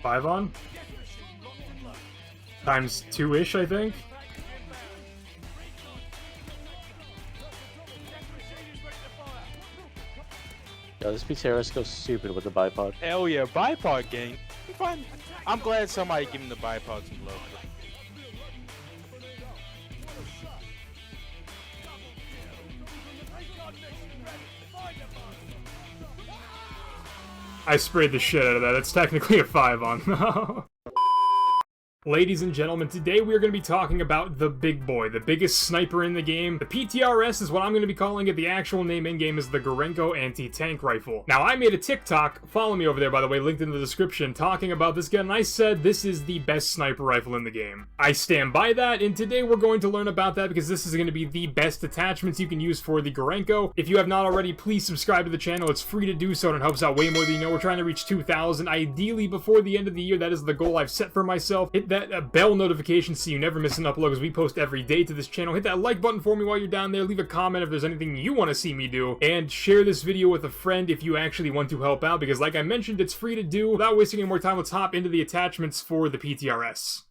5 on? Times 2-ish, I think? Yo, this PTRS goes stupid with the bipod. Hell yeah, bipod gang. Fun. I'm glad somebody gave him the bipod some love. I sprayed the shit out of that. It's technically a 5 on. Ladies and gentlemen, today we are going to be talking about the big boy, the biggest sniper in the game. The PTRS is what I'm going to be calling it. The actual name in-game is the Gorenko anti-tank rifle. Now, I made a TikTok, follow me over there by the way, linked in the description, talking about this gun, and I said this is the best sniper rifle in the game. I stand by that, and today we're going to learn about that because this is going to be the best attachments you can use for the Gorenko. If you have not already, please subscribe to the channel. It's free to do so, and it helps out way more than you know. We're trying to reach 2,000, ideally before the end of the year. That is the goal I've set for myself. Hit that bell notification so you never miss an upload because we post every day to this channel. Hit that like button for me while you're down there. Leave a comment if there's anything you want to see me do. And share this video with a friend if you actually want to help out because like I mentioned, it's free to do. Without wasting any more time, let's hop into the attachments for the PTRS.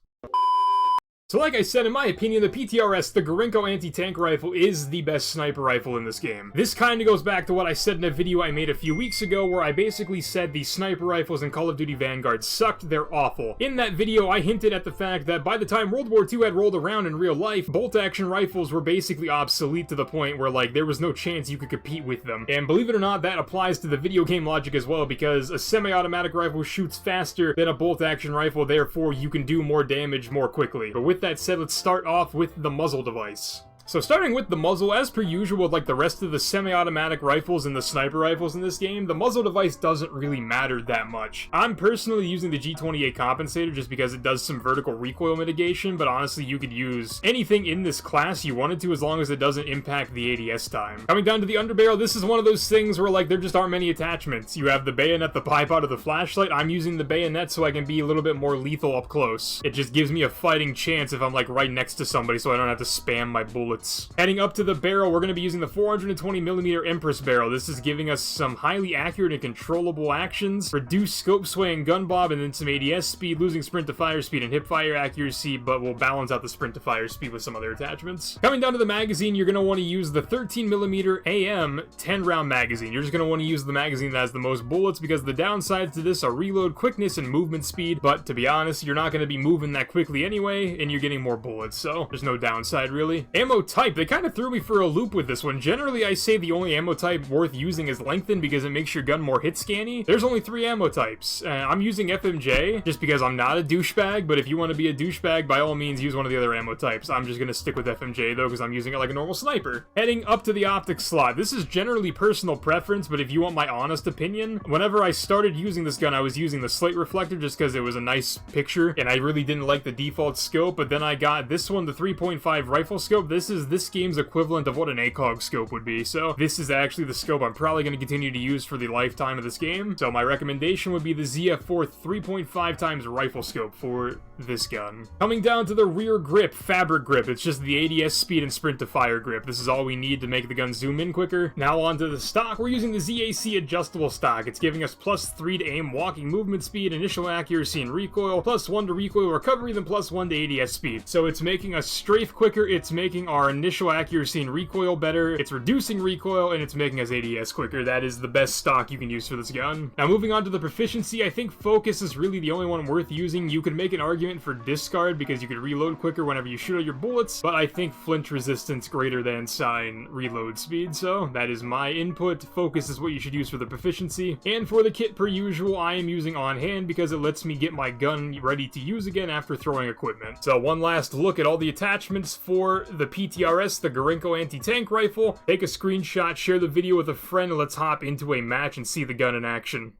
So like I said, in my opinion, the PTRS, the Gorenko anti-tank rifle, is the best sniper rifle in this game. This kinda goes back to what I said in a video I made a few weeks ago where I basically said the sniper rifles in Call of Duty Vanguard sucked, they're awful. In that video, I hinted at the fact that by the time World War II had rolled around in real life, bolt-action rifles were basically obsolete to the point where, like, there was no chance you could compete with them. And believe it or not, that applies to the video game logic as well because a semi-automatic rifle shoots faster than a bolt-action rifle, therefore you can do more damage more quickly. But with that said, let's start off with the muzzle device. So starting with the muzzle, as per usual with like the rest of the semi-automatic rifles and the sniper rifles in this game, the muzzle device doesn't really matter that much. I'm personally using the G28 compensator just because it does some vertical recoil mitigation, but honestly you could use anything in this class you wanted to as long as it doesn't impact the ADS time. Coming down to the underbarrel, this is one of those things where like there just aren't many attachments. You have the bayonet, the bipod, or the flashlight. I'm using the bayonet so I can be a little bit more lethal up close. It just gives me a fighting chance if I'm like right next to somebody so I don't have to spam my bullets. Heading up to the barrel, we're going to be using the 420mm Empress barrel. This is giving us some highly accurate and controllable actions, reduced scope sway and gun bob, and then some ADS speed, losing sprint to fire speed and hip fire accuracy, but we'll balance out the sprint to fire speed with some other attachments. Coming down to the magazine, you're going to want to use the 13mm AM 10-round magazine. You're just going to want to use the magazine that has the most bullets because the downsides to this are reload quickness and movement speed, but to be honest, you're not going to be moving that quickly anyway, and you're getting more bullets, so there's no downside really. Ammo type, they kind of threw me for a loop with this one. Generally, I say the only ammo type worth using is lengthen because it makes your gun more hit scanny. There's only 3 ammo types. I'm using FMJ just because I'm not a douchebag, but if you want to be a douchebag, by all means use one of the other ammo types. I'm just going to stick with FMJ though because I'm using it like a normal sniper. Heading up to the optic slot. This is generally personal preference, but if you want my honest opinion, whenever I started using this gun, I was using the slate reflector just because it was a nice picture, and I really didn't like the default scope, but then I got this one, the 3.5 rifle scope. This is this game's equivalent of what an ACOG scope would be, so this is actually the scope I'm probably going to continue to use for the lifetime of this game. So my recommendation would be the ZF4 3.5 times rifle scope for this gun. Coming down to the rear grip, fabric grip. It's just the ADS speed and sprint to fire grip. This is all we need to make the gun zoom in quicker. Now onto the stock. We're using the ZAC adjustable stock. It's giving us +3 to aim, walking movement speed, initial accuracy and recoil, +1 to recoil recovery, then +1 to ADS speed. So it's making us strafe quicker, it's making our initial accuracy and recoil better, it's reducing recoil, and it's making us ADS quicker. That is the best stock you can use for this gun. Now moving on to the proficiency, I think focus is really the only one worth using. You could make an argument for discard because you could reload quicker whenever you shoot all your bullets, but I think flinch resistance greater than sign reload speed, so that is my input. Focus is what you should use for the proficiency. And for the kit, per usual, I am using on hand because it lets me get my gun ready to use again after throwing equipment. So one last look at all the attachments for the PTRS, the Gorenko anti-tank rifle. Take a screenshot, share the video with a friend, and let's hop into a match and see the gun in action.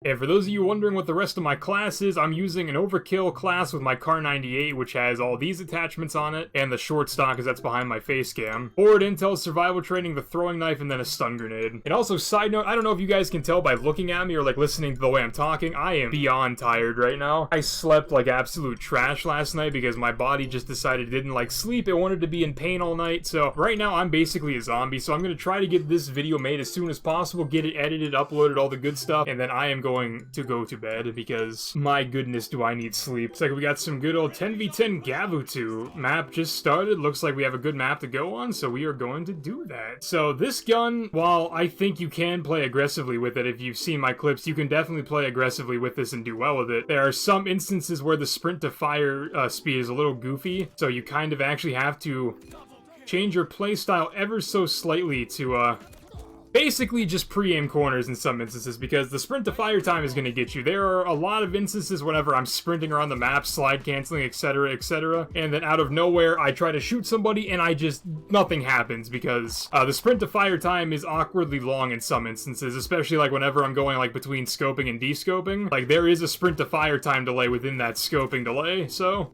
And for those of you wondering what the rest of my class is, I'm using an overkill class with my Car 98, which has all these attachments on it, and the short stock is that's behind my face cam. Forward intel, survival training, the throwing knife, and then a stun grenade. And also, side note, I don't know if you guys can tell by looking at me or like listening to the way I'm talking, I am beyond tired right now. I slept like absolute trash last night because my body just decided it didn't like sleep. It wanted to be in pain all night, so right now I'm basically a zombie, so I'm gonna try to get this video made as soon as possible, get it edited, uploaded, all the good stuff, and then I am going going to go to bed because my goodness do I need sleep. It's like we got some good old 10v10 Gavutu map just started. Looks like we have a good map to go on, so we are going to do that. So this gun, while I think you can play aggressively with it, if you've seen my clips, you can definitely play aggressively with this and do well with it. There are some instances where the sprint to fire speed is a little goofy, so you kind of actually have to change your playstyle ever so slightly to basically just pre-aim corners in some instances, because the sprint to fire time is going to get you. There are a lot of instances whenever I'm sprinting around the map, slide canceling, etc., etc., and then out of nowhere I try to shoot somebody and nothing happens because the sprint to fire time is awkwardly long in some instances, especially like whenever I'm going like between scoping and descoping. Like there is a sprint to fire time delay within that scoping delay, so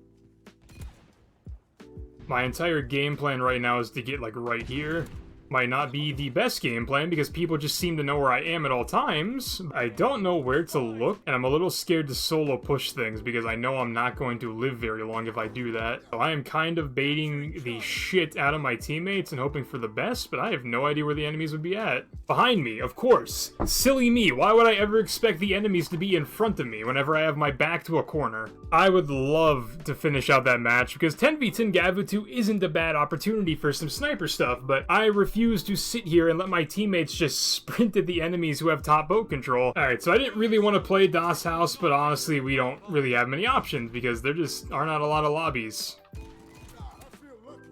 my entire game plan right now is to get like right here. Might not be the best game plan because people just seem to know where I am at all times. I don't know where to look, and I'm a little scared to solo push things because I know I'm not going to live very long if I do that. So I am kind of baiting the shit out of my teammates and hoping for the best, but I have no idea where the enemies would be at. Behind me, of course. Silly me, why would I ever expect the enemies to be in front of me whenever I have my back to a corner? I would love to finish out that match because 10v10 Gavutu isn't a bad opportunity for some sniper stuff, but I refuse to sit here and let my teammates just sprint at the enemies who have top boat control. Alright, so I didn't really want to play Das House, but honestly, we don't really have many options because there just are not a lot of lobbies.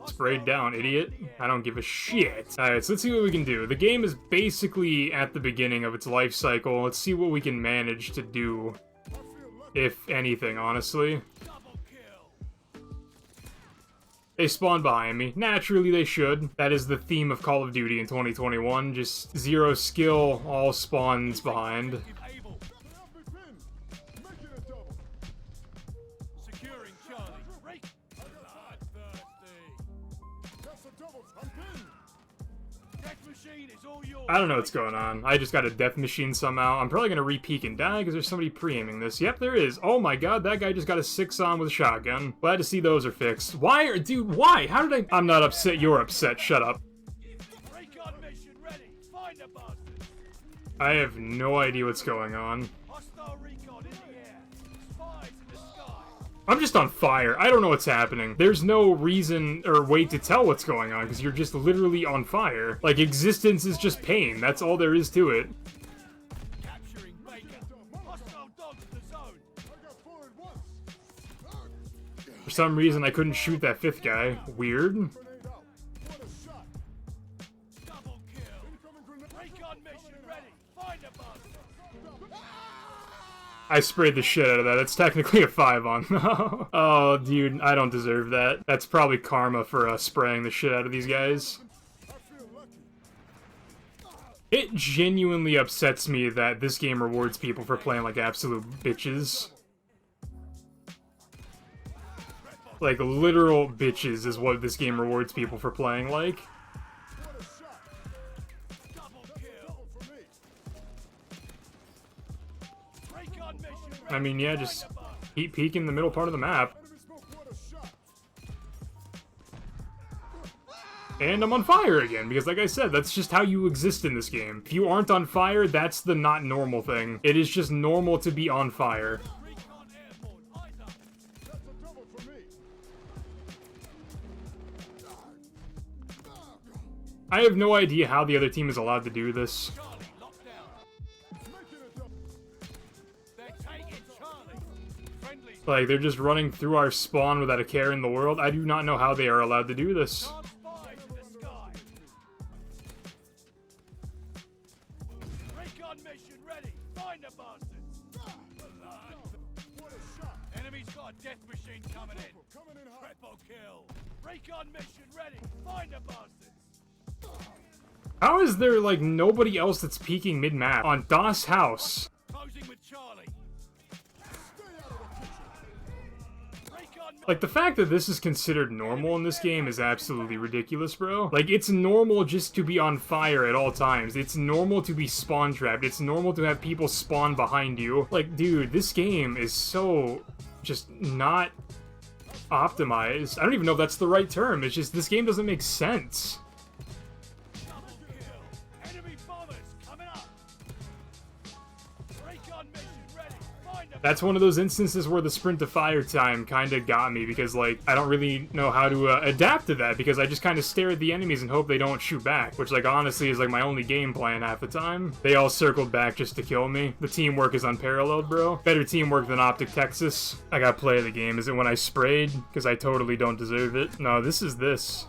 Sprayed down, idiot. I don't give a shit. Alright, so let's see what we can do. The game is basically at the beginning of its life cycle. Let's see what we can manage to do, if anything, honestly. They spawn behind me. Naturally, they should. That is the theme of Call of Duty in 2021. Just zero skill, all spawns behind. I don't know what's going on. I just got a death machine somehow. I'm probably gonna re-peek and die because there's somebody pre-aiming this. Yep, there is. Oh my god, that guy just got a 6-on with a shotgun. Glad to see those are fixed. Why? Dude, why? How did I... I'm not upset. You're upset. Shut up. I have no idea what's going on. I'm just on fire. I don't know what's happening. There's no reason or way to tell what's going on because you're just literally on fire. Like, existence is just pain. That's all there is to it. For some reason, I couldn't shoot that 5th guy. Weird. I sprayed the shit out of that. That's technically a 5-on. Oh, dude, I don't deserve that. That's probably karma for spraying the shit out of these guys. It genuinely upsets me that this game rewards people for playing like absolute bitches. Like, literal bitches is what this game rewards people for playing like. I mean, yeah, just keep peeking in the middle part of the map. And I'm on fire again, because like I said, that's just how you exist in this game. If you aren't on fire, that's the not normal thing. It is just normal to be on fire. I have no idea how the other team is allowed to do this. Like, they're just running through our spawn without a care in the world. I do not know how they are allowed to do this. Enemy's got a death machine coming in. Triple kill. Recon mission ready. Find the bastards. How is there, like, nobody else that's peeking mid-map on Das House? Closing with Charlie. Like, the fact that this is considered normal in this game is absolutely ridiculous, bro. Like, it's normal just to be on fire at all times. It's normal to be spawn trapped. It's normal to have people spawn behind you. Like, dude, this game is so just not optimized. I don't even know if that's the right term. It's just, this game doesn't make sense. Enemy bombers coming up. Recon mission. That's one of those instances where the sprint to fire time kind of got me, because, like, I don't really know how to adapt to that, because I just kind of stare at the enemies and hope they don't shoot back, which, like, honestly is, like, my only game plan half the time. They all circled back just to kill me. The teamwork is unparalleled, bro. Better teamwork than Optic Texas. I got play of the game. Is it when I sprayed? Because I totally don't deserve it. No, this is this.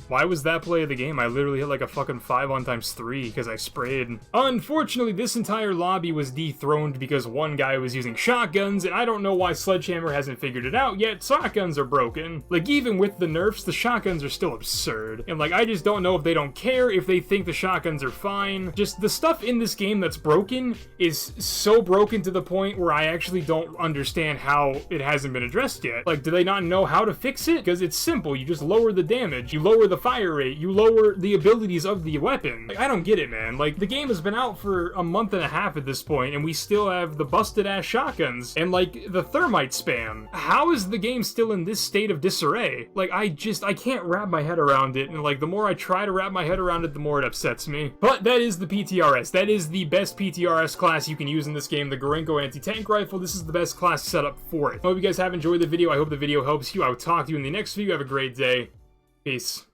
Why was that play of the game? I literally hit like a fucking 5 on ×3 because I sprayed. Unfortunately, this entire lobby was dethroned because one guy was using shotguns, and I don't know why Sledgehammer hasn't figured it out yet. Shotguns are broken. Like, even with the nerfs, the shotguns are still absurd. And, like, I just don't know if they don't care, if they think the shotguns are fine. Just the stuff in this game that's broken is so broken to the point where I actually don't understand how it hasn't been addressed yet. Like, do they not know how to fix it? Because it's simple. You just lower the damage. You lower the fire rate, you lower the abilities of the weapon. Like, I don't get it, man. Like, the game has been out for a month and a half at this point, and we still have the busted ass shotguns and, like, the thermite spam. How is the game still in this state of disarray? Like, I can't wrap my head around it, and, like, the more I try to wrap my head around it, the more it upsets me. But that is the PTRS. That is the best PTRS class you can use in this game, the Gorenko anti-tank rifle. This is the best class setup for it. I hope you guys have enjoyed the video. I hope the video helps you. I will talk to you in the next video. Have a great day. Peace.